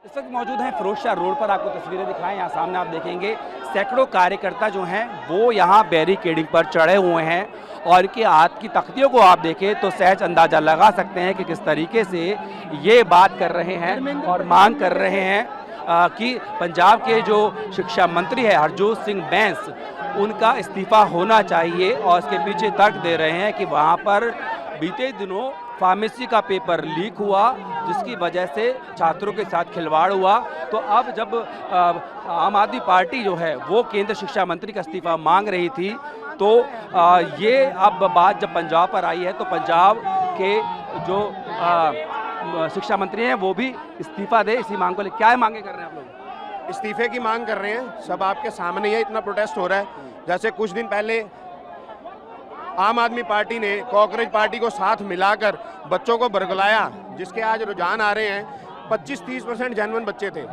इस वक्त मौजूद हैं फिरोजशाह रोड पर, आपको तस्वीरें दिखाएं। यहाँ सामने आप देखेंगे सैकड़ों कार्यकर्ता जो हैं वो यहाँ बैरिकेडिंग पर चढ़े हुए हैं और इनके हाथ की तख्तियों को आप देखें तो सहज अंदाजा लगा सकते हैं कि किस तरीके से ये बात कर रहे हैं और मांग कर रहे हैं कि पंजाब के जो शिक्षा मंत्री है हरजोत सिंह बैंस, उनका इस्तीफा होना चाहिए। और इसके पीछे तर्क दे रहे हैं कि वहाँ पर बीते दिनों फार्मेसी का पेपर लीक हुआ जिसकी वजह से छात्रों के साथ खिलवाड़ हुआ। तो अब जब आम आदमी पार्टी जो है वो केंद्र शिक्षा मंत्री का इस्तीफा मांग रही थी, तो ये अब बात जब पंजाब पर आई है तो पंजाब के जो शिक्षा मंत्री हैं वो भी इस्तीफा दे, इसी मांग को लेकर क्या मांगे कर रहे हैं आप लोग? इस्तीफे की मांग कर रहे हैं, सब आपके सामने ही इतना प्रोटेस्ट हो रहा है। जैसे कुछ दिन पहले आम आदमी पार्टी ने कांग्रेस पार्टी को साथ मिलाकर बच्चों को बरगलाया, जिसके आज रुझान आ रहे हैं 25-30% जेन्युइन बच्चे थे,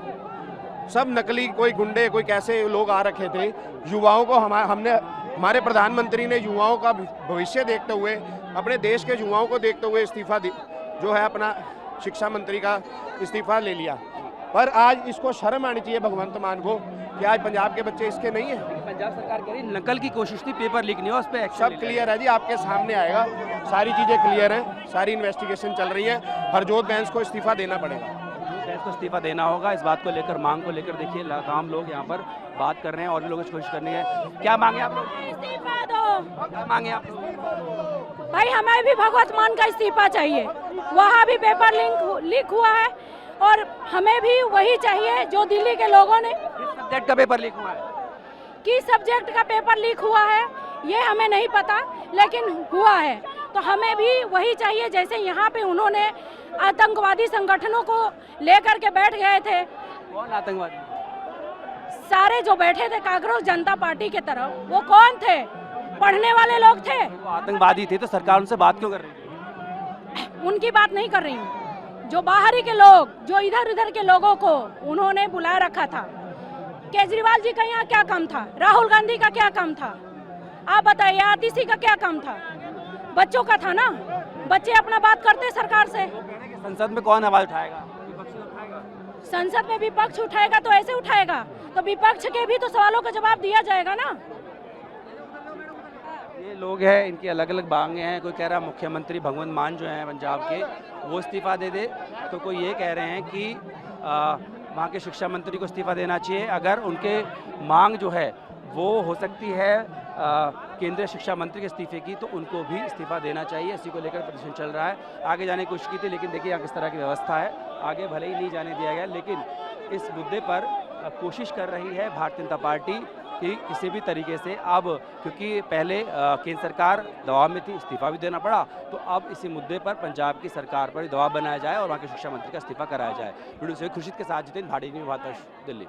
सब नकली, कोई गुंडे, कोई कैसे लोग आ रखे थे। युवाओं को हमारे प्रधानमंत्री ने युवाओं का भविष्य देखते हुए, अपने देश के युवाओं को देखते हुए इस्तीफा जो है अपना शिक्षा मंत्री का इस्तीफा ले लिया। पर आज इसको शर्म आनी चाहिए भगवंत मान को कि आज पंजाब के बच्चे इसके नहीं है। पंजाब सरकार कह रही नकल की कोशिश थी, पेपर लीक नहीं हुआ, उस पर सब क्लियर है जी, आपके सामने आएगा, सारी चीज़ें क्लियर हैं, सारी इन्वेस्टिगेशन चल रही है। हरजोत बैंस को इस्तीफा देना पड़ेगा, बैंस को इस्तीफा देना होगा। इस बात को लेकर, मांग को लेकर देखिए लगाम लोग यहाँ पर बात कर रहे हैं और भी लोगों की कोशिश करनी है। क्या मांगे आप लोग? इस्तीफा दो। क्या मांगे आप? भाई हमें भी भगवत मान का इस्तीफा चाहिए, वहाँ भी पेपर लीक हुआ है और हमें भी वही चाहिए जो दिल्ली के लोगों ने। सब्जेक्ट का पेपर लीक हुआ है? किस सब्जेक्ट का पेपर लीक हुआ है ये हमें नहीं पता, लेकिन हुआ है तो हमें भी वही चाहिए। जैसे यहाँ पे उन्होंने आतंकवादी संगठनों को लेकर के बैठ गए थे। कौन आतंकवादी? सारे जो बैठे थे कांग्रेस जनता पार्टी के तरफ, वो कौन थे? पढ़ने वाले लोग थे। वो आतंकवादी थे तो सरकार उनसे बात क्यों कर रही है? उनकी बात नहीं कर रही हूँ, जो बाहरी के लोग, जो इधर उधर के लोगों को उन्होंने बुलाए रखा था। केजरीवाल जी का यहाँ क्या काम था? राहुल गांधी का क्या काम था? आप बताइए, आतिशी का क्या काम था? बच्चों का था ना, बच्चे अपना बात करते सरकार से। संसद में कौन आवाज उठाएगा? संसद में विपक्ष उठाएगा तो ऐसे उठाएगा, तो विपक्ष के भी तो सवालों का जवाब दिया जाएगा ना। ये लोग हैं, इनकी अलग अलग मांगे हैं। कोई कह रहा है मुख्यमंत्री भगवंत मान जो हैं पंजाब के, वो इस्तीफा दे दे, तो कोई ये कह रहे हैं कि वहाँ के शिक्षा मंत्री को इस्तीफा देना चाहिए। अगर उनके मांग जो है वो हो सकती है केंद्रीय शिक्षा मंत्री के इस्तीफे की, तो उनको भी इस्तीफा देना चाहिए। इसी को लेकर प्रदर्शन चल रहा है। आगे जाने की कोशिश की थी, लेकिन देखिए यहाँ किस तरह की व्यवस्था है, आगे भले ही नहीं जाने दिया गया। लेकिन इस मुद्दे पर कोशिश कर रही है भारतीय जनता पार्टी कि किसी भी तरीके से, अब क्योंकि पहले केंद्र सरकार दबाव में थी, इस्तीफा भी देना पड़ा, तो अब इसी मुद्दे पर पंजाब की सरकार पर दबाव बनाया जाए और वहाँ के शिक्षा मंत्री का इस्तीफा कराया जाए। वीडियो से खुर्शीद के साथ जितेंद्र भाटी, दिल्ली।